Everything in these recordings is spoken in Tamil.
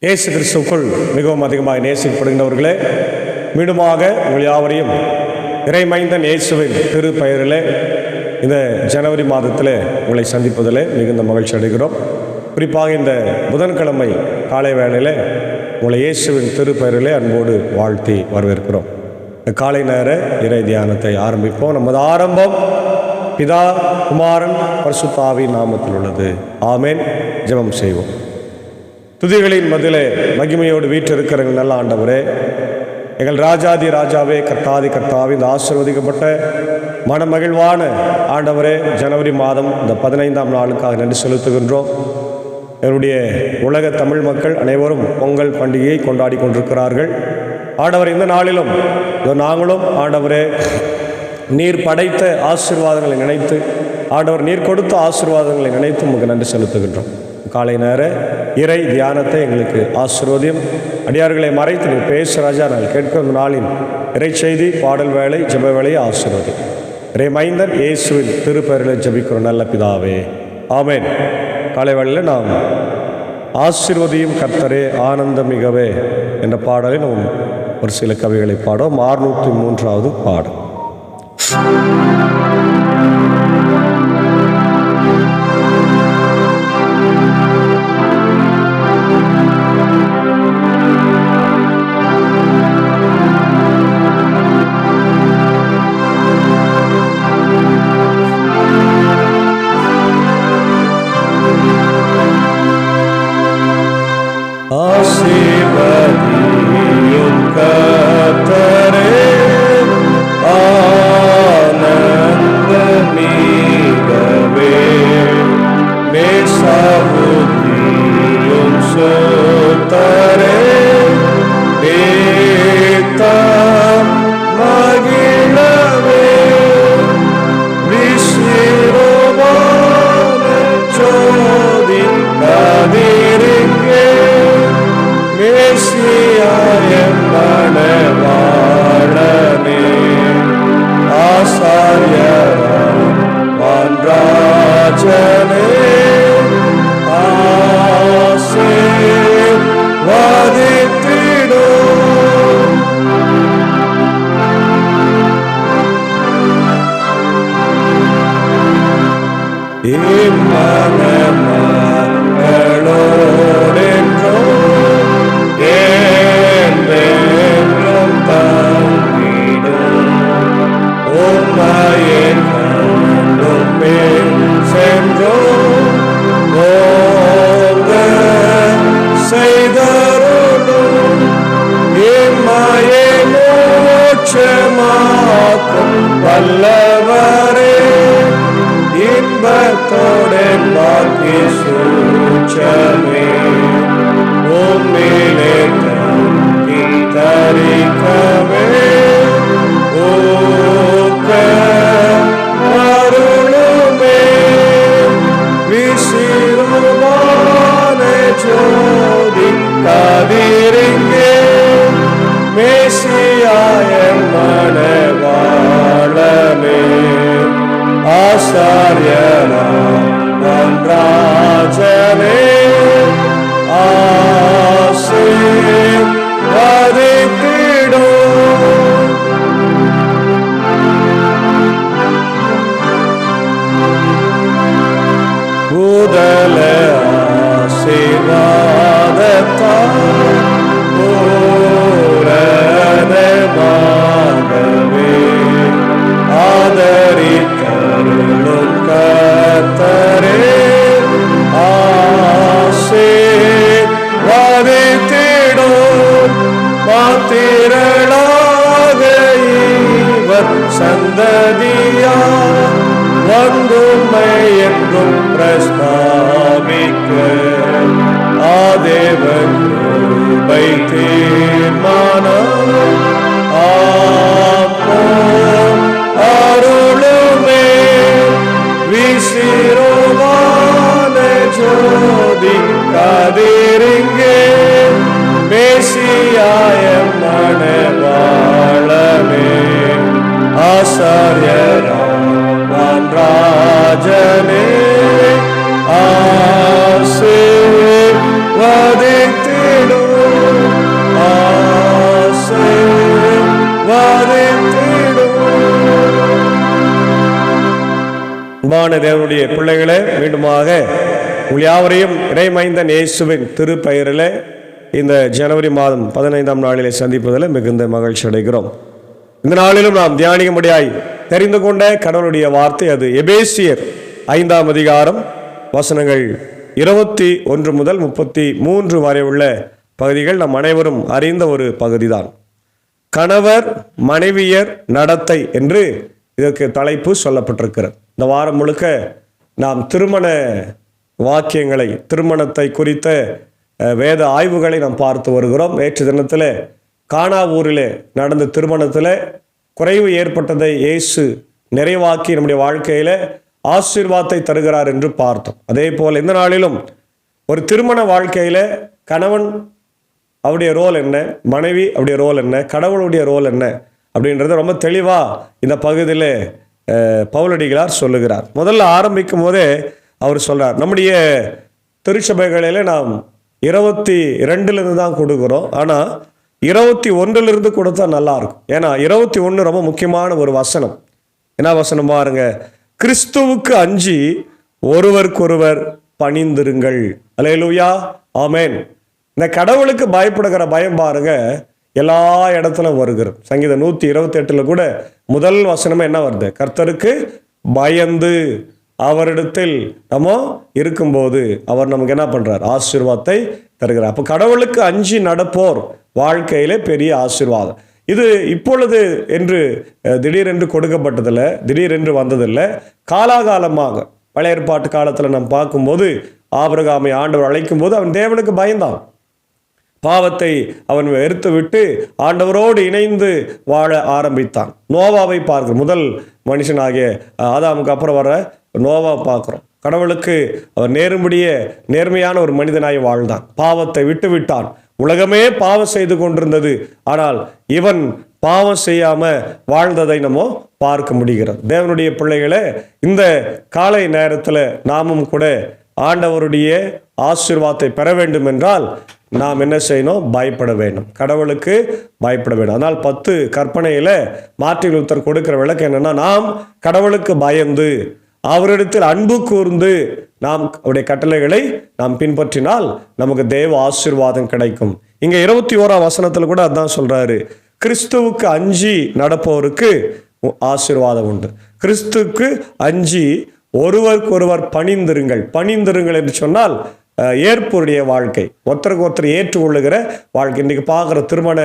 இயேசு கிறிஸ்துவுக்குள் மிகவும் அதிகமாக நேசிக்கப்படுகின்றவர்களே, மீண்டுமாக உங்கள் யாவரையும் இறைமைந்தன் இயேசுவின் திரு பெயரிலே இந்த ஜனவரி மாதத்தில் உங்களை சந்திப்பதில் மிகுந்த மகிழ்ச்சி அடைகிறோம். குறிப்பாக இந்த புதன்கிழமை காலை வேளையில் உங்களை இயேசுவின் திரு பெயரிலே அன்போடு வாழ்த்தி வரவேற்கிறோம். இந்த காலை நேர இறை தியானத்தை ஆரம்பிப்போம். நமது ஆரம்பம் பிதா, குமாரன், பரிசுத்த ஆவியின் நாமத்தில் உள்ளது. ஆமென். ஜெபம் செய்வோம். துதிகளின் மதிலே மகிமையோடு வீற்றிருக்கிற எங்கள் நல்ல ஆண்டவரே, எங்கள் ராஜாதி ராஜாவே, கர்த்தாதி கர்த்தாவே, இந்த ஆசீர்வதிக்கப்பட்ட மனமகிழ்வான ஆண்டவரே, ஜனவரி மாதம் இந்த 15ஆம் நாளுக்காக நன்றி செலுத்துகின்றோம். என்னுடைய உலக தமிழ் மக்கள் அனைவரும் பொங்கல் பண்டிகையை கொண்டாடி கொண்டிருக்கிறார்கள். ஆண்டவர் இந்த நாளிலும் நாங்களும் ஆண்டவரே நீர் படைத்த ஆசீர்வாதங்களை நினைத்து, ஆண்டவர் நீர் கொடுத்த ஆசீர்வாதங்களை நினைத்து உங்களுக்கு நன்றி செலுத்துகின்றோம். காலை நேர இறை தியானத்தை எங்களுக்கு ஆசீர்வதியும். அடியார்களை மறைத்து நீ பேச ராஜா. நாங்கள் கேட்கும் நாளின் இறை செய்தி, பாடல் வேலை, ஜெப வேலையை ஆசீர்வதி. இறை மைந்தன் இயேசுவின் திருப்பெயரில் ஜெபிக்கிறோம் நல்ல பிதாவே, ஆமென். காலை வேளையில் நாம் ஆசீர்வதியும் கர்த்தரே ஆனந்தம் மிகவே என்ற பாடலை நாம் ஒரு சில கவிகளை பாடும். 603வது பாடல். ஆசீர்வதியும் கர்த்தரே ஆனந்தமிகவே, மேசாவுதியும் சுத்தரே ஏத்தம் மகிழவே, விசிறுவான ஜோதி கதிரிங்கே, மேசியாய மணவாளனே, ஆசாரியராம் வான்ராஜனே, ஆசீர்வதித்திடும். இம்மனமகளோடென்றோம் என்றென்றும் தங்கிடும், உம்மையே கண்டும் மேல் சென்றோம் ஓங்க செய்தருளும், இம்மையே மோட்சமாக்கும் வல்லவரே, இன்பத்தோடன் பாக்கி சூட்சமே, உம்மிலே தங்கி தரிக்கவே ஊக்க அருளுமே, விசிறுவான ஜோதி கதிரிங்கே, மேசியாய மணவாளனே, ஆசாரியராம் ராஜனே, ஆசீர்வதித்திடும். பூதல ஆசீர்வாதத்தால் பூரணமாகவே ஆதரித்தருளும் கர்த்தரே, ஆசீர்வதித்திடும். பாத்திரளாக இவர் சந்ததியார் வந்துமை என்றும் பிரஸ்தாபிக்க, ஆதேவ கிருபை தீர்மானம் ஆப்போம் அருளுமே, விசிறுவான ஜோதி கதிரிங்கே, மேசியாய மணவாளனே, ஆசாரியராம் ராஜனே, ஆசீர்வதித்திடும். அன்பான தேவனுடைய பிள்ளைகளே, மீண்டுமாக உங்கள் யாவரையும் இறைமைந்தன் இயேசுவின் திருப்பெயரில் இந்த ஜனவரி மாதம் 15ஆம் நாளிலே சந்திப்பதில் மிகுந்த மகிழ்ச்சி அடைகிறோம். இந்த நாளிலும் நாம் தியானிக்கும்படியாய் தெரிந்து கொண்ட கடவுளுடைய வார்த்தை அது எபேசியர் 5ஆம் அதிகாரம் வசனங்கள் 21 முதல் 33 வரை உள்ள பகுதிகள் நம் அனைவரும் அறிந்த ஒரு பகுதிதான். கணவர் மனைவியர் நடத்தை என்று இதற்கு தலைப்பு சொல்லப்பட்டிருக்கிறது. இந்த வாரம் முழுக்க நாம் திருமண வாக்கியங்களை, திருமணத்தை குறித்த வேத ஆய்வுகளை நாம் பார்த்து வருகிறோம். நேற்று தினத்தில் கானா ஊரில் நடந்த திருமணத்தில் குறைவு ஏற்பட்டதை இயேசு நிறைவாக்கி நம்முடைய வாழ்க்கையில் ஆசீர்வாதத்தை தருகிறார் என்று பார்த்தோம். அதே போல் இந்த நாளிலும் ஒரு திருமண வாழ்க்கையில் கணவன் அவருடைய ரோல் என்ன, மனைவி அவருடைய ரோல் என்ன, கடவுளுடைய ரோல் என்ன அப்படின்றத ரொம்ப தெளிவாக இந்த பகுதியில் பவுலடிகளார் சொல்லுகிறார். முதல்ல ஆரம்பிக்கும் போதே அவர் சொல்கிறார், நம்முடைய திருச்சபைகளில் நாம் 22 தான் கொடுக்குறோம், ஆனால் 21 கொடுத்தா நல்லாயிருக்கும். ஏன்னா 21 ரொம்ப முக்கியமான ஒரு வசனம். என்ன வசனம் பாருங்க, கிறிஸ்துவுக்கு அஞ்சி ஒருவருக்கொருவர் பணிந்திருங்கள். அல்லேலூயா, ஆமென். இந்த கடவுளுக்கு பயப்படுகிற பயம் பாருங்க எல்லா இடத்துலும் வருகிறது. சங்கீதம் 128 கூட முதல் வசனமே என்ன வருது, கர்த்தருக்கு பயந்து அவரிடத்தில் நம்ம இருக்கும்போது அவர் நமக்கு என்ன பண்றார், ஆசீர்வாதத்தை தருகிறார். அப்போ கடவுளுக்கு அஞ்சி நடப்போர் வாழ்க்கையிலே பெரிய ஆசீர்வாதம். இது இப்பொழுது என்று திடீரென்று கொடுக்கப்பட்டதில்லை, திடீரென்று வந்ததில்லை. காலாகாலமாக பழைய ஏற்பாட்டு காலத்தில் நாம் பார்க்கும்போது ஆபிரகாமை ஆண்டவர் அழைக்கும் போது அவன் தேவனுக்கு பயந்தான். பாவத்தை அவன் வெறுத்து விட்டு ஆண்டவரோடு இணைந்து வாழ ஆரம்பித்தான். நோவாவை பார்க்கிறோம், முதல் மனுஷனாகிய ஆதாமுக்கு அப்புறம் வர நோவா பார்க்கிறோம். கடவுளுக்கு அவர் நேர்மையான ஒரு மனிதனாய் வாழ்ந்தான். பாவத்தை விட்டு விட்டான். உலகமே பாவம் செய்து கொண்டிருந்தது, ஆனால் இவன் பாவம் செய்யாம வாழ்ந்ததை நம்ம பார்க்க முடிகிறது. தேவனுடைய பிள்ளைகளே, இந்த காலை நேரத்தில் நாமும் கூட ஆண்டவருடைய ஆசீர்வாதத்தை பெற வேண்டும் என்றால் நாம் என்ன செய்யணும், பயப்பட வேண்டும், கடவுளுக்கு பயப்பட வேண்டும். அதனால் 10 கற்பனையில் மார்ட்டின் லூத்தர் கொடுக்கிற விளக்கு என்னன்னா, நாம் கடவுளுக்கு பயந்து அவரிடத்தில் அன்பு கூர்ந்து நாம் அவருடைய கட்டளைகளை நாம் பின்பற்றினால் நமக்கு தேவ ஆசீர்வாதம் கிடைக்கும். இங்க 21ஆம் வசனத்தில் கூட அதான் சொல்றாரு, கிறிஸ்துவுக்கு அஞ்சி நடப்பவருக்கு ஆசீர்வாதம் உண்டு. கிறிஸ்துவுக்கு அஞ்சி ஒருவருக்கொருவர் பணிந்திருங்கள் என்று சொன்னால் ஏற்புடைய வாழ்க்கை, ஒருத்தருக்கு ஒருத்தர் ஏற்றுக்கொள்ளுகிற வாழ்க்கை. இன்றைக்கி பார்க்குற திருமண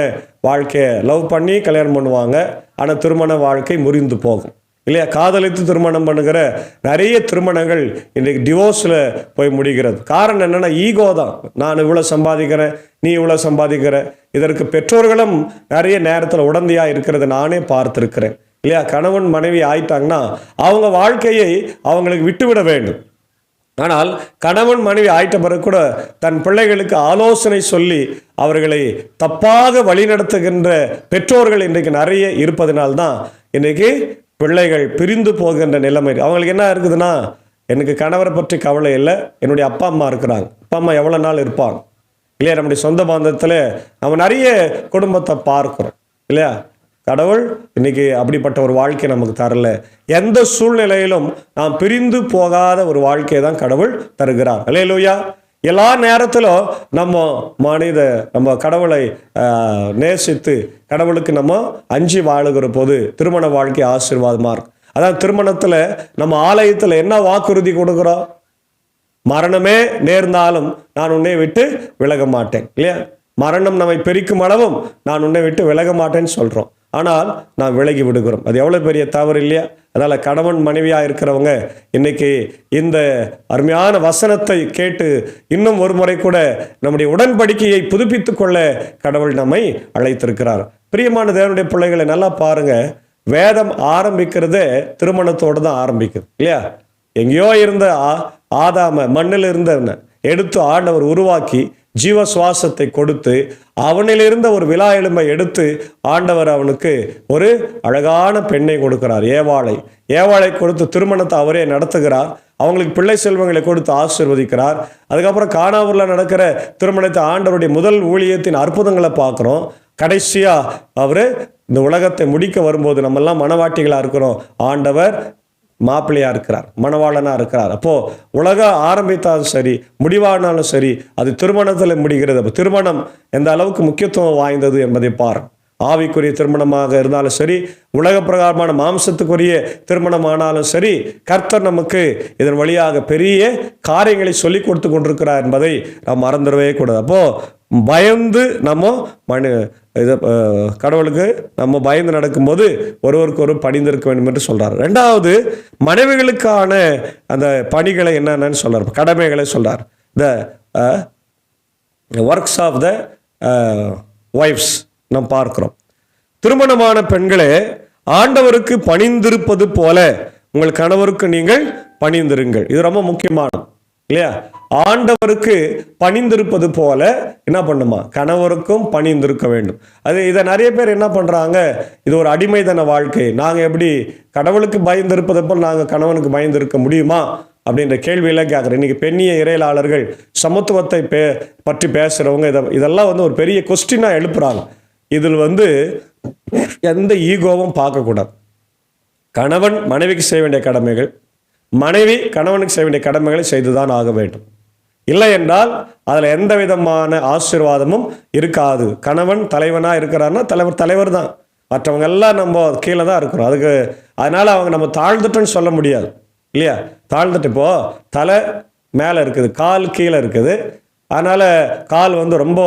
வாழ்க்கையை லவ் பண்ணி கல்யாணம் பண்ணுவாங்க, ஆனால் திருமண வாழ்க்கை முறிந்து போகும் இல்லையா? காதலித்து திருமணம் பண்ணுகிற நிறைய திருமணங்கள் இன்றைக்கு டிவோர்ஸில் போய் முடிகிறது. காரணம் என்னென்னா, ஈகோ தான். நான் இவ்வளோ சம்பாதிக்கிறேன், நீ இவ்வளோ சம்பாதிக்கிற. இதற்கு பெற்றோர்களும் நிறைய நேரத்தில் உடந்தையாக இருக்கிறது நானே பார்த்துருக்கிறேன் இல்லையா? கணவன் மனைவி ஆயிட்டாங்கன்னா அவங்க வாழ்க்கையை அவங்களுக்கு விட்டுவிட வேண்டும். ஆனால் கணவன் மனைவி ஆயிட்ட பிறகு கூட தன் பிள்ளைகளுக்கு ஆலோசனை சொல்லி அவர்களை தப்பாக வழிநடத்துகின்ற பெற்றோர்கள் இன்றைக்கு நிறைய இருப்பதனால்தான் இன்றைக்கு பிள்ளைகள் பிரிந்து போகின்ற நிலைமை. அவங்களுக்கு என்ன இருக்குதுன்னா, எனக்கு கணவரை பற்றி கவலை இல்லை, என்னுடைய அப்பா அம்மா இருக்கிறாங்க, அப்பா அம்மா எவ்வளோ நாள் இருப்பாங்க இல்லையா? நம்முடைய சொந்த பந்தத்தில் நம்ம நிறைய குடும்பத்தை பார்க்குறோம் இல்லையா? கடவுள் இன்னைக்கு அப்படிப்பட்ட ஒரு வாழ்க்கை நமக்கு தரல. எந்த சூழ்நிலையிலும் நாம் பிரிந்து போகாத ஒரு வாழ்க்கையை தான் கடவுள் தருகிறார். அல்லேலூயா. எல்லா நேரத்திலும் நம்ம கடவுளை நேசித்து கடவுளுக்கு நம்ம அஞ்சி வாழுகிற போது திருமண வாழ்க்கை ஆசீர்வாதமாக இருக்கும். அதான் திருமணத்தில் நம்ம ஆலயத்தில் என்ன வாக்குறுதி கொடுக்குறோம், மரணமே நேர்ந்தாலும் நான் உன்னை விட்டு விலக மாட்டேன் இல்லையா? மரணம் நம்மை பிரிக்கும் அளவும் நான் உன்னை விட்டு விலக மாட்டேன்னு சொல்கிறோம், ஆனால் நான் விலகி விடுகிறோம். அது எவ்வளோ பெரிய தவறு இல்லையா? அதனால் கணவன் மனைவியாக இருக்கிறவங்க இன்னைக்கு இந்த அருமையான வசனத்தை கேட்டு இன்னும் ஒரு முறை கூட நம்முடைய உடன்படிக்கையை புதுப்பித்து கொள்ள கடவுள் நம்மை அழைத்திருக்கிறார். பிரியமான தேவனுடைய பிள்ளைகளை நல்லா பாருங்க, வேதம் ஆரம்பிக்கிறதே திருமணத்தோடு தான் ஆரம்பிக்குது இல்லையா? எங்கேயோ இருந்த ஆதாம மண்ணில் இருந்த எடுத்து ஆண்டவர் உருவாக்கி ஜீவ சுவாசத்தை கொடுத்து அவனிலிருந்த ஒரு விலா எலும்பை எடுத்து ஆண்டவர் அவனுக்கு ஒரு அழகான பெண்ணை கொடுக்கிறார், ஏவாளை கொடுத்து திருமணத்தை அவரே நடத்துகிறார். அவங்களுக்கு பிள்ளை செல்வங்களை கொடுத்து ஆசீர்வதிக்கிறார். அதுக்கப்புறம் கானாவூரில் நடக்கிற திருமணத்தை ஆண்டவருடைய முதல் ஊழியத்தின் அற்புதங்களை பார்க்குறோம். கடைசியாக அவர் இந்த உலகத்தை முடிக்க வரும்போது நம்மெல்லாம் மனவாட்டிகளாக இருக்கிறோம். ஆண்டவர் மாப்பிள்ளையா இருக்கிறார், மணவாளனா இருக்கிறார். அப்போ உலகம் ஆரம்பித்தாலும் சரி, முடிவானாலும் சரி, அது திருமணத்தில் முடிகிறது. அப்போ திருமணம் எந்த அளவுக்கு முக்கியத்துவம் வாய்ந்தது என்பதை பார். ஆவிக்குரிய திருமணமாக இருந்தாலும் சரி, உலக பிரகாரமான மாம்சத்துக்குரிய திருமணமானாலும் சரி, கர்த்தர் நமக்கு இதன் வழியாக பெரிய காரியங்களை சொல்லி கொடுத்து கொண்டிருக்கிறார் என்பதை நாம் மறந்துடவே கூடாது. அப்போ பயந்து நம்ம கடவுளுக்கு நம்ம பயந்து நடக்கும்போது ஒருவருக்கு ஒரு பணிந்திருக்க வேண்டும் என்று சொல்றார். ரெண்டாவது, மனைவிகளுக்கான அந்த பணிகளை என்னென்னு சொல்றார், கடமைகளை சொல்றார். The works of the wives நாம் பார்க்கிறோம். திருமணமான பெண்களே, ஆண்டவருக்கு பணிந்திருப்பது போல உங்கள் கணவருக்கு நீங்கள் பணிந்திருங்கள். இது ரொம்ப முக்கியமானது இல்லையா? ஆண்டவருக்கு பணிந்திருப்பது போல என்ன பண்ணுமா, கணவருக்கும் பணிந்திருக்க வேண்டும். இதை நிறைய பேர் என்ன பண்றாங்க, இது ஒரு அடிமைதன வாழ்க்கை, நாங்கள் எப்படி கடவுளுக்கு பயந்திருப்பது போல் நாங்கள் கணவனுக்கு பயந்திருக்க முடியுமா அப்படின்ற கேள்வியெல்லாம் கேட்குறேன். இன்னைக்கு பெண்ணிய இறையலாளர்கள் சமத்துவத்தை பற்றி பேசுறவங்க இதெல்லாம் ஒரு பெரிய கொஸ்டினாக எழுப்புறாங்க. இதில் எந்த ஈகோவும் பார்க்கக்கூடாது. கணவன் மனைவிக்கு செய்ய வேண்டிய கடமைகள், மனைவி கணவனுக்கு செய்ய வேண்டிய கடமைகளை செய்துதான் ஆக வேண்டும். இல்லை என்றால் அதில் எந்த விதமான ஆசீர்வாதமும் இருக்காது. கணவன் தலைவனாக இருக்கிறாருன்னா தலைவர் தான், மற்றவங்க எல்லாம் நம்ம கீழே தான் இருக்கிறோம். அதனால அவங்க நம்ம தாழ்ந்துட்டோன்னு சொல்ல முடியாது இல்லையா? தாழ்ந்துட்டு இப்போ தலை மேலே இருக்குது, கால் கீழே இருக்குது, அதனால் கால் ரொம்ப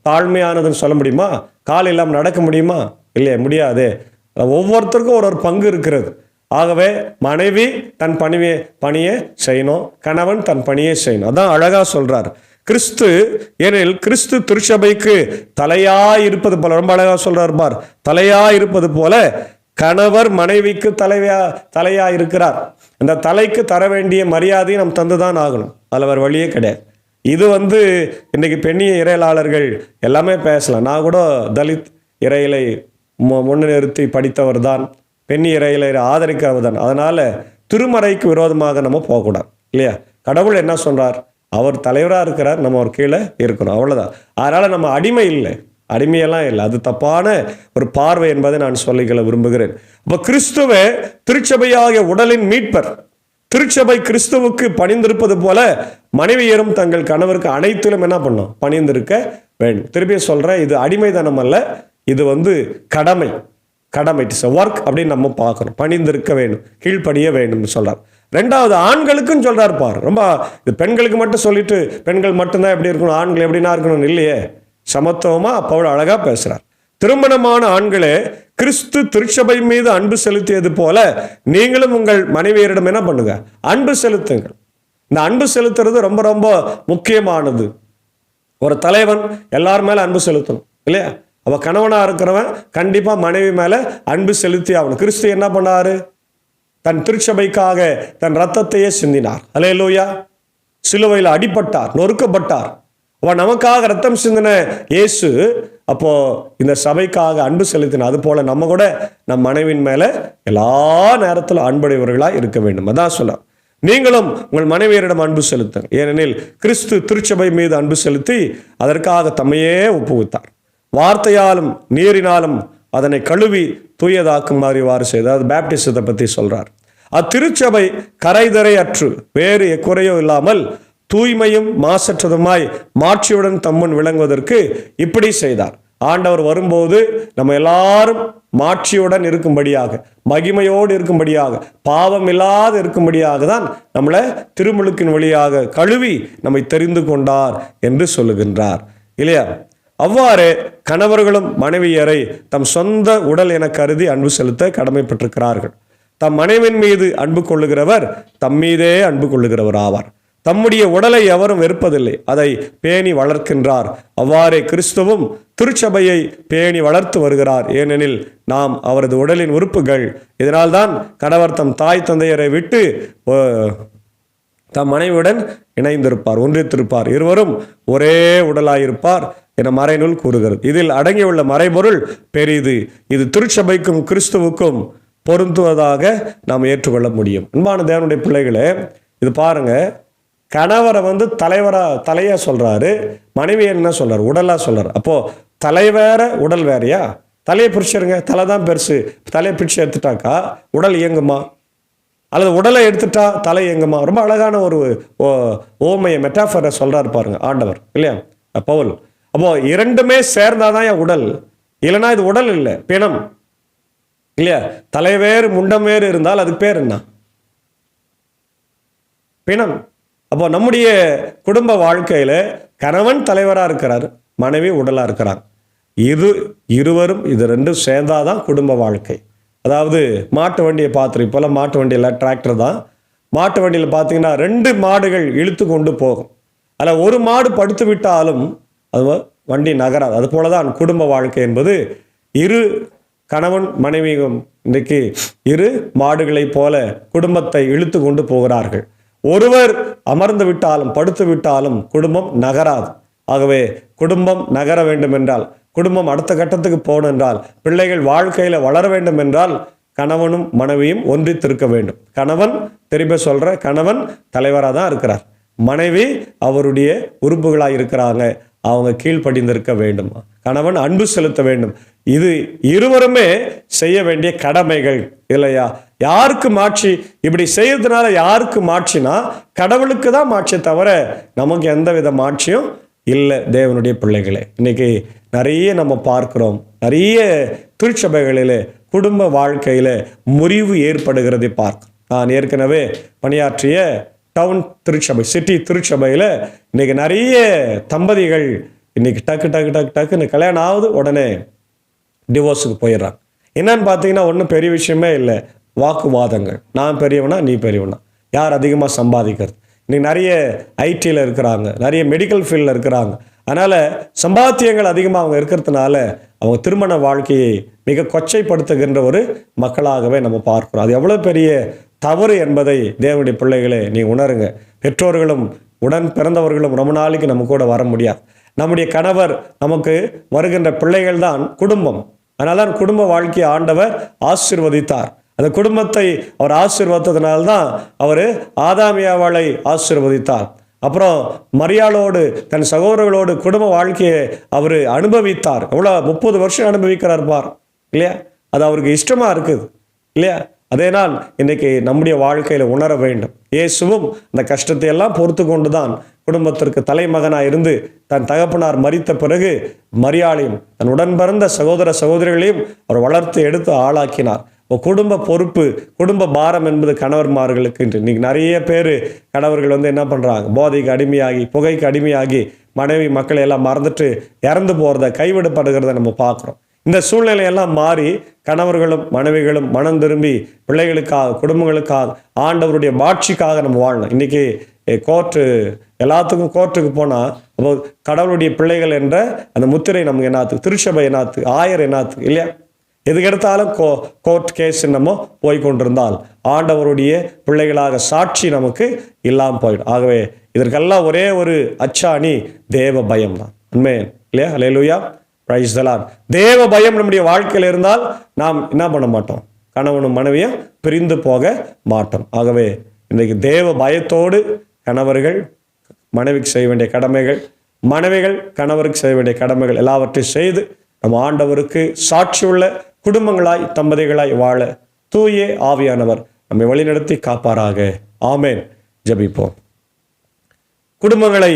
தாழ்மையானதுன்னு சொல்ல முடியுமா? கால் இல்லாமல் நடக்க முடியுமா? இல்லையா, முடியாது. ஒவ்வொருத்தருக்கும் ஒரு பங்கு இருக்கிறது. ஆகவே மனைவி தன் பணியை செய்யணும், கணவன் தன் பணியை செய்யணும். அதான் அழகா சொல்றார் கிறிஸ்து. ஏனெனில் கிறிஸ்து திருச்சபைக்கு தலையாய் இருப்பது போல, ரொம்ப அழகா சொல்றார் பார், தலையாய் இருப்பது போல கணவர் மனைவிக்கு தலையா இருக்கிறார். அந்த தலைக்கு தர வேண்டிய மரியாதையை நாம் தந்துதான் ஆகணும். அதில் வேறு வழியே கிடையாது. இது இன்னைக்கு பெண்ணிய இறையலாளர்கள் எல்லாமே பேசலாம். நான் கூட தலித் இறையலை முன்னிறுத்தி படித்தவர் தான், பெண்ணிய இறையலை ஆதரிக்கிறவர் தான். அதனால திருமறைக்கு விரோதமாக நம்ம போகக்கூடாது இல்லையா? கடவுள் என்ன சொல்றார், அவர் தலைவராக இருக்கிறார், நம்ம அவர் கீழே இருக்கணும், அவ்வளோதான். அதனால நம்ம அடிமை இல்லை, அடிமையெல்லாம் இல்லை. அது தப்பான ஒரு பார்வை என்பதை நான் சொல்லிக்கொள்ள விரும்புகிறேன். அப்போ கிறிஸ்துவே திருச்சபையாகிய உடலின் மீட்பர். திருச்சபை கிறிஸ்துவுக்கு பணிந்திருப்பது போல மனைவியரும் தங்கள் கணவருக்கு அனைத்திலும் என்ன பண்ணும், பணிந்திருக்க வேண்டும். திருப்பி சொல்றேன், இது அடிமைதனம் அல்ல, இது கடமை. இட்ஸ் எ ஒர்க் அப்படின்னு நம்ம பார்க்கணும். பணிந்திருக்க வேண்டும், கீழ்ப்படிய வேண்டும் சொல்றார். ரெண்டாவது, ஆண்களுக்கும் சொல்றாரு பாரு. ரொம்ப இது பெண்களுக்கு மட்டும் சொல்லிட்டு பெண்கள் மட்டும்தான் எப்படி இருக்கணும், ஆண்கள் எப்படின்னா இருக்கணும் இல்லையே. சமத்துவமா அப்போ அழகா பேசுறார். திருமணமான ஆண்களே, கிறிஸ்து திருச்சபை மீது அன்பு செலுத்தியது போல நீங்களும் உங்கள் மனைவியரிடம் என்ன பண்ணுங்க, அன்பு செலுத்துங்கள். இந்த அன்பு செலுத்துறது ரொம்ப ரொம்ப முக்கியமானது. ஒரு தலைவன் எல்லார் மேல அன்பு செலுத்தணும் இல்லையா? அவ கணவனா இருக்கிறவன் கண்டிப்பா மனைவி மேல அன்பு செலுத்தி ஆகணும். கிறிஸ்து என்ன பண்ணாரு, தன் திருச்சபைக்காக தன் ரத்தத்தையே சிந்தினார். அல்லேலூயா. சிலுவையில் அடிபட்டார், நொறுக்கப்பட்டார். அவன் நமக்காக ரத்தம் சிந்தின இயேசு அப்போ இந்த சபைக்காக அன்பு செலுத்தின. அது போல நம்ம கூட நம் மனைவின் மேல எல்லா நேரத்திலும் அன்புடையவர்களா இருக்க வேண்டும். அதான் சொல்ல, நீங்களும் உங்கள் மனைவியரிடம் அன்பு செலுத்துங்க. ஏனெனில் கிறிஸ்து திருச்சபை மீது அன்பு செலுத்தி அதற்காக தம்மையே ஒப்புவித்தார். வார்த்தையாலும் நீரினாலும் அதனை கழுவி தூயதாக்குமாறு செய்தார். பேப்டிசத்தை பத்தி சொல்றார். அத்திருச்சபை கரைதரை அற்று வேறு குறையோ இல்லாமல் தூய்மையும் மாசற்றதுமாய் மாட்சியுடன் தம்முன் விளங்குவதற்கு இப்படி செய்தார். ஆண்டவர் வரும்போது நம்ம எல்லாரும் மாட்சியுடன் இருக்கும்படியாக, மகிமையோடு இருக்கும்படியாக, பாவம் இல்லாத இருக்கும்படியாக தான் நம்மளை திருமுழுக்கின் வழியாக கழுவி நம்மை தெரிந்து கொண்டார் என்று சொல்லுகின்றார் இல்லையா? அவ்வாறு கணவர்களும் மனைவியரை தம் சொந்த உடல் என கருதி அன்பு செலுத்த கடமைப்பட்டிருக்கிறார்கள். தம் மனைவின் மீது அன்பு கொள்ளுகிறவர் தம் மீதே அன்பு கொள்ளுகிறவர் ஆவார். தம்முடைய உடலை எவரும் வெறுப்பதில்லை, அதை பேணி வளர்க்கின்றார். அவ்வாறே கிறிஸ்துவும் திருச்சபையை பேணி வளர்த்து வருகிறார். ஏனெனில் நாம் அவரது உடலின் உறுப்புகள். இதனால்தான் கணவர் தம் தாய் தந்தையரை விட்டு தம் மனைவியுடன் இணைந்திருப்பார், ஒன்றித்திருப்பார், இருவரும் ஒரே உடலாயிருப்பார் என மறைநூல் கூறுகிறது. இதில் அடங்கியுள்ள மறைபொருள் பெரிது. இது திருச்சபைக்கும் கிறிஸ்துவுக்கும் பொருந்துவதாக நாம் ஏற்றுக்கொள்ள முடியும். அன்பான தேவனுடைய பிள்ளைகளே, இது பாருங்க, கணவரை தலையா சொல்றாரு, மனைவி என்ன சொல்றாரு, உடலா சொல்றாரு. அப்போ தலை வேற உடல் வேறையா? தலையை பிரிச்சிருங்க, தலை தான் பெருசு. தலையை பிரிச்சு எடுத்துட்டாக்கா உடல் இயங்குமா? அல்லது உடலை எடுத்துட்டா தலை எங்குமா. ரொம்ப அழகான ஒரு ஓமையை மெட்டாஃபரை சொல்றாரு பாருங்க ஆண்டவர், இல்லையா பவுல். அப்போ இரண்டுமே சேர்ந்தாதான் என் உடல், இல்லைன்னா இது உடல் இல்லை, பிணம், இல்லையா? தலை வேறு முண்டம் வேறு இருந்தால் அதுக்கு பேர் என்ன? பிணம். அப்போ நம்முடைய குடும்ப வாழ்க்கையில கணவன் தலைவரா இருக்கிறார், மனைவி உடலா இருக்கிறாங்க. இருவரும் இது ரெண்டும் சேர்ந்தாதான் குடும்ப வாழ்க்கை. அதாவது மாட்டு வண்டியை பார்த்துரு, இப்போல்லாம் மாட்டு வண்டியில் டிராக்டர் தான். மாட்டு வண்டியில் பார்த்தீங்கன்னா 2 மாடுகள் இழுத்து கொண்டு போகும். அதில் ஒரு மாடு படுத்து விட்டாலும் அது வண்டி நகராது. அது போலதான் குடும்ப வாழ்க்கை என்பது. இரு கணவன் மனைவியும் இன்றைக்கு 2 மாடுகளைப் போல குடும்பத்தை இழுத்து கொண்டு போகிறார்கள். ஒருவர் அமர்ந்து விட்டாலும் படுத்து விட்டாலும் குடும்பம் நகராது. ஆகவே குடும்பம் நகர வேண்டும் என்றால், குடும்பம் அடுத்த கட்டத்துக்கு போகணும் என்றால், பிள்ளைகள் வாழ்க்கையில வளர வேண்டும் என்றால் கணவனும் மனைவியும் ஒன்றித்திருக்க வேண்டும். கணவன் திரும்ப சொல்ற, கணவன் தலைவராக தான் இருக்கிறார், மனைவி அவருடைய உறுப்புகளாக இருக்கிறாங்க, அவங்க கீழ்ப்படிந்திருக்க வேண்டும். கணவன் அன்பு செலுத்த வேண்டும். இது இருவருமே செய்ய வேண்டிய கடமைகள், இல்லையா? யாருக்கு மாட்சி? இப்படி செய்யறதுனால யாருக்கு மாட்சினா கடவுளுக்கு தான் மாட்சியை தவிர நமக்கு எந்த வித மாட்சியும் இல்லை. தேவனுடைய பிள்ளைகளே, இன்னைக்கு நிறைய நம்ம பார்க்கிறோம், நிறைய திருச்சபைகளிலே குடும்ப வாழ்க்கையில முறிவு ஏற்படுகிறதை பார்க்கிறோம். நான் ஏற்கனவே பணியாற்றிய டவுன் திருச்சபை, சிட்டி திருச்சபையில இன்னைக்கு நிறைய தம்பதிகள் இன்னைக்கு டக்கு டக்கு டக்கு டக்குன்னு கல்யாணம் ஆகுது, உடனே டிவோர்ஸுக்கு போயிடுறாங்க. என்னன்னு பார்த்தீங்கன்னா ஒன்றும் பெரிய விஷயமே இல்லை, வாக்குவாதங்கள். நான் பெரியவனா நீ பெரியவனா, யார் அதிகமாக சம்பாதிக்கிறது. இன்னைக்கு நிறைய ஐடியில் இருக்கிறாங்க, நிறைய மெடிக்கல் ஃபீல்டில் இருக்கிறாங்க. அதனால் சம்பாத்தியங்கள் அதிகமாக அவங்க இருக்கிறதுனால அவங்க திருமண வாழ்க்கையை மிக கொச்சைப்படுத்துகின்ற ஒரு மக்களாகவே நம்ம பார்க்கிறோம். அது எவ்வளோ பெரிய தவறு என்பதை தேவனுடைய பிள்ளைகளே நீ உணருங்க. பெற்றோர்களும் உடன் பிறந்தவர்களும் ரொம்ப நாளைக்கு நம்ம கூட வர முடியாது. நம்முடைய கணவர், நமக்கு வருகின்ற பிள்ளைகள் தான் குடும்பம். அதனால தான் குடும்ப வாழ்க்கையை ஆண்டவர் ஆசீர்வதித்தார். அந்த குடும்பத்தை அவர் ஆசீர்வதித்ததுனால்தான் அவர் ஆதாமியாவளை ஆசீர்வதித்தார். அப்புறம் மரியாளோடு தன் சகோதரர்களோடு குடும்ப வாழ்க்கையை அவர் அனுபவித்தார். எவ்வளோ 30 வருஷம் அனுபவிக்கிறார் பார், இல்லையா? அது அவருக்கு இஷ்டமா இருக்குது, இல்லையா? அதே நாள் இன்னைக்கு நம்முடைய வாழ்க்கையில உணர வேண்டும். இயேசுவும் அந்த கஷ்டத்தை எல்லாம் பொறுத்து கொண்டுதான் குடும்பத்திற்கு தலைமகனாக இருந்து தன் தகப்பனார் மரித்த பிறகு மரியாளையும் தன் உடன் பிறந்த சகோதர சகோதரிகளையும் அவர் வளர்த்து எடுத்து ஆளாக்கினார். குடும்ப பொறுப்பு, குடும்ப பாரம் என்பது கணவர்மார்களுக்கு இன்னைக்கு நிறைய பேர் கணவர்கள் என்ன பண்றாங்க, போதைக்கு அடிமையாகி, புகைக்கு அடிமையாகி, மனைவி மக்களை எல்லாம் மறந்துட்டு இறந்து போறத, கைவிடப்படுகிறத நம்ம பார்க்குறோம். இந்த சூழ்நிலையெல்லாம் மாறி கணவர்களும் மனைவிகளும் மனம் திரும்பி பிள்ளைகளுக்காக, குடும்பங்களுக்காக, ஆண்டவருடைய மாட்சிக்காக நம்ம வாழணும். இன்னைக்கு கோர்ட்டு, எல்லாத்துக்கும் கோர்ட்டுக்கு போனால் அப்போ கடவுளுடைய பிள்ளைகள் என்ற அந்த முத்திரை நமக்கு என்னாத்து, திருச்சபை என்னாத்து, ஆயர் என்னாத்து, இல்லையா? எதுக்கு எடுத்தாலும் கோர்ட் கேஸ் நம்ம போய்கொண்டிருந்தால் ஆண்டவருடைய பிள்ளைகளாக சாட்சி நமக்கு இல்லாமல் போயிடும். ஆகவே இதற்கெல்லாம் ஒரே ஒரு அச்சாணி தேவ பயம் தான். உண்மை, இல்லையா? அல்லேலூயா, பிரைஸ் தி லார்ட். தேவ பயம் நம்முடைய வாழ்க்கையில் இருந்தால் நாம் என்ன பண்ண மாட்டோம், கணவனும் மனைவியும் பிரிந்து போக மாட்டோம். ஆகவே இன்றைக்கு தேவ பயத்தோடு கணவர்கள் மனைவிக்கு செய்ய வேண்டிய கடமைகள், மனைவிகள் கணவருக்கு செய்ய வேண்டிய கடமைகள் எல்லாவற்றையும் செய்து நம்ம ஆண்டவருக்கு சாட்சியுள்ள குடும்பங்களாய், தம்பதிகளாய் வாழ தூய ஆவியானவர் நம்மை வழிநடத்தி காப்பாராக. ஆமேன். ஜெபிப்போம். குடும்பங்களை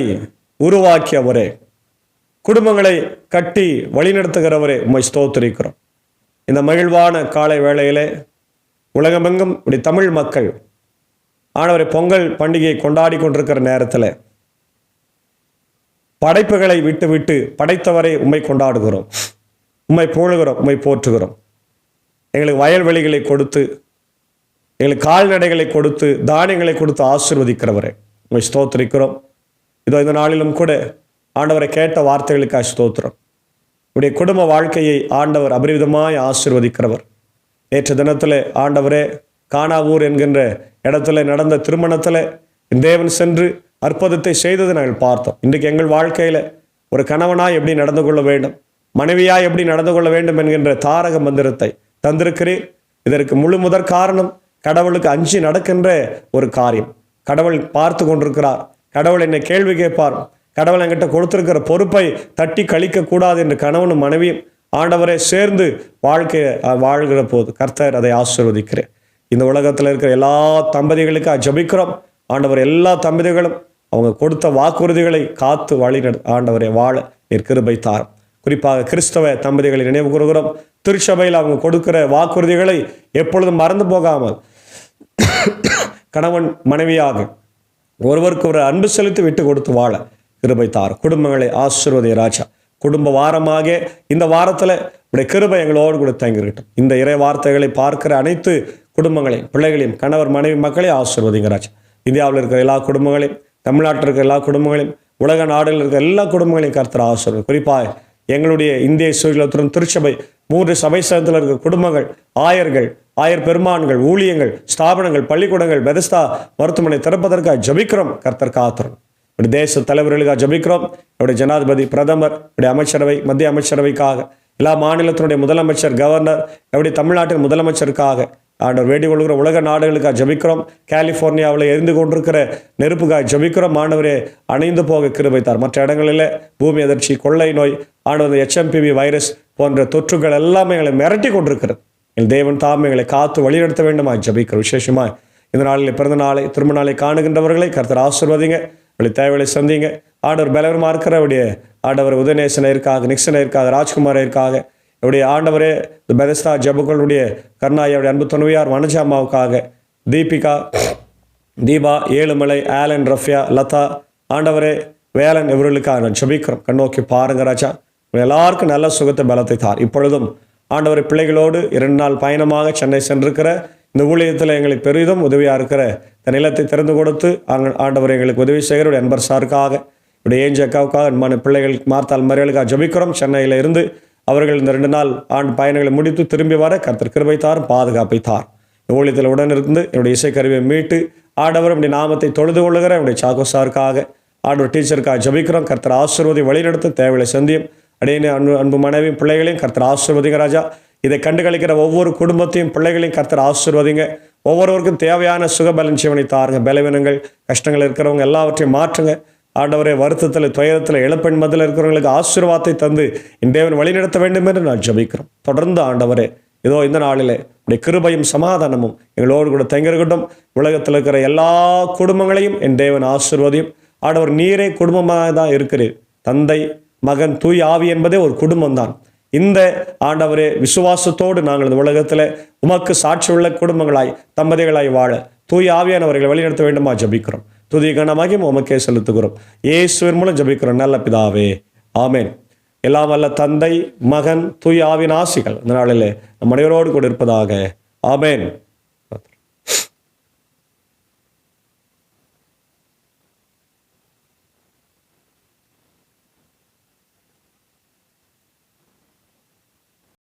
உருவாக்கியவரே, குடும்பங்களை கட்டி வழிநடத்துகிறவரே, உம்மை ஸ்தோத்திரிக்கிறோம். இந்த மகிழ்வான காலை வேளையிலே உலகமெங்கும் இப்படி தமிழ் மக்கள் ஆண்டவரை பொங்கல் பண்டிகையை கொண்டாடி கொண்டிருக்கிற நேரத்தில் படைப்புகளை விட்டு விட்டு படைத்தவரை உம்மை கொண்டாடுகிறோம், உம்மை புகழுகிறோம், உம்மை போற்றுகிறோம். எங்களுக்கு வயல்வெளிகளை கொடுத்து, எங்களுக்கு கால்நடைகளை கொடுத்து, தானியங்களை கொடுத்து ஆசீர்வதிக்கிறவரே உம்மை ஸ்தோத்திரிக்கிறோம். இதோ இந்த நாளிலும் கூட ஆண்டவரை கேட்ட வார்த்தைகளுக்காக ஸ்தோத்திரம். உடைய குடும்ப வாழ்க்கையை ஆண்டவர் அபரிவிதமாய் ஆசீர்வதிக்கிறவர். நேற்று தினத்தில் ஆண்டவரே கானாவூர் என்கின்ற இடத்துல நடந்த திருமணத்தில் தேவன் சென்று அற்புதத்தை செய்தது நாங்கள் பார்த்தோம். இன்றைக்கு எங்கள் வாழ்க்கையில் ஒரு கணவனாய் எப்படி நடந்து கொள்ள வேண்டும், மனைவியாய் எப்படி நடந்து கொள்ள வேண்டும் என்கின்ற தாரக மந்திரத்தை தந்திருக்கிறேன். இதற்கு முழு முதற் காரணம் கடவுளுக்கு அஞ்சி நடக்கின்ற ஒரு காரியம். கடவுள் பார்த்து கொண்டிருக்கிறார், கடவுள் என்னை கேள்வி கேட்பார், கடவுள் என்கிட்ட கொடுத்திருக்கிற பொறுப்பை தட்டி கழிக்க கூடாது என்று கணவனும் மனைவியும் ஆண்டவரை சேர்ந்து வாழ்க்கையை வாழ்கிற போது கர்த்தர் அதை ஆசீர்வதிக்கிறேன். இந்த உலகத்தில் இருக்கிற எல்லா தம்பதிகளுக்காக ஜெபிக்கிறோம் ஆண்டவர். எல்லா தம்பதிகளும் அவங்க கொடுத்த வாக்குறுதிகளை காத்து வழி ஆண்டவரை வாழ நீர் கிருபை தாரும். குறிப்பாக கிறிஸ்தவ தம்பதிகளை நினைவு கூறுகிறோம். திருச்சபையில் அவங்க கொடுக்கிற வாக்குறுதிகளை எப்பொழுதும் மறந்து போகாமல் கணவன் மனைவியாக ஒருவருக்கு ஒரு அன்பு செலுத்தி விட்டு கொடுத்து வாழ கிருபை தார். குடும்பங்களை ஆசீர்வதிய ராஜா. குடும்ப வாரமாக இந்த வாரத்தில் உடைய கிருபை எங்களோடு கூட தங்கிருக்கட்டும். இந்த இறை வார்த்தைகளை பார்க்கிற அனைத்து குடும்பங்களையும், பிள்ளைகளையும், கணவர் மனைவி மக்களையும் ஆசீர்வதிங்க ராஜா. இந்தியாவில் இருக்கிற எல்லா குடும்பங்களையும், தமிழ்நாட்டில் இருக்கிற எல்லா குடும்பங்களையும், உலக நாடுகளில் இருக்கிற எல்லா குடும்பங்களையும் கர்த்தர் ஆசீர்வதி. குறிப்பாக எங்களுடைய இந்திய சுயலத்துடன் திருச்சபை 3 சபை சங்கத்தில் இருக்கிற குடும்பங்கள், ஆயர்கள், ஆயர் பெருமான்கள், ஊழியங்கள், ஸ்தாபனங்கள், பள்ளிக்கூடங்கள், பெதஸ்தா மருத்துவமனை திறப்பதற்காக ஜெபிக்கிறோம். கர்த்தர் காத்திரும். இப்படி தேச தலைவர்களுக்காக ஜெபிக்கிறோம். என்னுடைய ஜனாதிபதி, பிரதமர், இப்படி அமைச்சரவை, மத்திய அமைச்சரவைக்காக, எல்லா மாநிலத்தினுடைய முதலமைச்சர், கவர்னர், எப்படி தமிழ்நாட்டின் முதலமைச்சருக்காக ஆண்டவர் வேண்டிக் கொள்கிற உலக நாடுகளுக்காக ஜெபிக்கிறோம். கலிஃபோர்னியாவில் எரிந்து கொண்டிருக்கிற நெருப்புக்காக ஜெபிக்கிறோம். ஆண்டவரே அணைந்து போக கிருபை தார். மற்ற இடங்களில் பூமி அதிர்ச்சி, கொள்ளை நோய், ஆண்டவர் HMPV வைரஸ் போன்ற தொற்றுகள் எல்லாமே எங்களை மிரட்டி கொண்டிருக்கிறது. எங்கள் தேவன் தாம் எங்களை காத்து வழிநடத்த வேண்டுமா ஜெபிக்கிறோம். விசேஷமாக இந்த நாளில் பிறந்த நாளை, திரும்ப நாளை காணுகின்றவர்களை கர்த்தர் ஆசீர்வதிங்க. அவளை தேவையை சந்திங்க. ஆண்டவர் பலவரமாக இருக்கிற அவருடைய ஆண்டவர் உதயநேசனருக்காக, நிக்சனருக்காக, ராஜ்குமாரருக்காக, என்னுடைய ஆண்டவரே பெதஸ்தா ஜபுக்களுடைய கருணாயோடைய அன்பு துணைவியார் வனஜாமாவுக்காக, தீபிகா, தீபா, ஏழுமலை, ஆலன், ரஃபியா, லதா, ஆண்டவரே வேலன், இவர்களுக்காக நான் ஜபிக்கிறோம். கண்ணோக்கி பாருங்க ராஜா. எல்லாருக்கும் நல்ல சுகத்தை பலத்தை தார். இப்பொழுதும் ஆண்டவரை பிள்ளைகளோடு 2 நாள் பயணமாக சென்னை சென்றிருக்கிற இந்த ஊழியத்தில் எங்களுக்கு பெரிதும் உதவியாக இருக்கிற இந்த நிலத்தை திறந்து கொடுத்து ஆண்டவர் எங்களுக்கு உதவி செய்கிற அன்பர் சாருக்காக, இப்படி ஏஞ்சி அக்காவுக்காக, அன்பான பிள்ளைகள் மார்த்தால் மறியலுக்காக ஜபிக்கிறோம். சென்னையில் இருந்து அவர்கள் இந்த 2 நாள் ஆண்டு பயணங்களை முடித்து திரும்பி வர கர்த்தர் கிருபை தார், பாதுகாப்பை தார். ஊழியத்தில் உடன் இருந்து என்னுடைய இசைக்கருவியை மீட்டு ஆண்டவர் இப்படி நாமத்தை தொழுது கொள்ளுகிற என்னுடைய சாக்கோ சாருக்காக, ஆண்டவர் டீச்சருக்காக ஜபிக்கிறோம். கர்த்தர் ஆசீர்வதி வழிநடத்த தேவையை சந்தியும். அடையின அன்பு மனைவியும் பிள்ளைகளையும் கர்த்தர் ஆசீர்வதிங்க ராஜா. இதை கண்டு கழிக்கிற ஒவ்வொரு குடும்பத்தையும், பிள்ளைகளையும் கர்த்தர் ஆசீர்வதிங்க. ஒவ்வொருவருக்கும் தேவையான சுகபலன் ஜீவனை தாருங்க. பலவீனங்கள், கஷ்டங்கள் இருக்கிறவங்க எல்லாவற்றையும் மாற்றுங்க. ஆண்டவரே வருத்தத்தில், துயரத்தில், இழப்பெண் மதில் இருக்கிறவங்களுக்கு ஆசீர்வாதத்தை தந்து என் தேவன் வழிநடத்த வேண்டும் என்று நான் ஜபிக்கிறோம். தொடர்ந்து ஆண்டவரே இதோ இந்த நாளிலே உடைய கிருபையும் சமாதானமும் எங்களோடு கூட தங்கியிருக்கட்டும். உலகத்தில் இருக்கிற எல்லா குடும்பங்களையும் என் தேவன் ஆசீர்வதியும். ஆண்டவர் நீரே குடும்பமாக தான் இருக்கிறீர். தந்தை, மகன், தூய் ஆவி என்பதே ஒரு குடும்பம் தான். இந்த ஆண்டவரே விசுவாசத்தோடு நாங்கள் இந்த உலகத்தில் உமக்கு சாட்சி உள்ள குடும்பங்களாய், தம்பதிகளாய் வாழ தூய் ஆவியானவர்களை வழிநடத்த வேண்டுமா ஜபிக்கிறோம். துதி கனமாகி உமக்கே செலுத்துகிறோம். இயேசுவின் மூலம் ஜபிக்கிறோம் நல்ல பிதாவே, ஆமேன். எல்லாம் வல்ல தந்தை, மகன், தூய் ஆவியின் ஆசிகள் இந்த நாளிலே நம் அனைவரோடு கூட இருப்பதாக. ஆமேன்.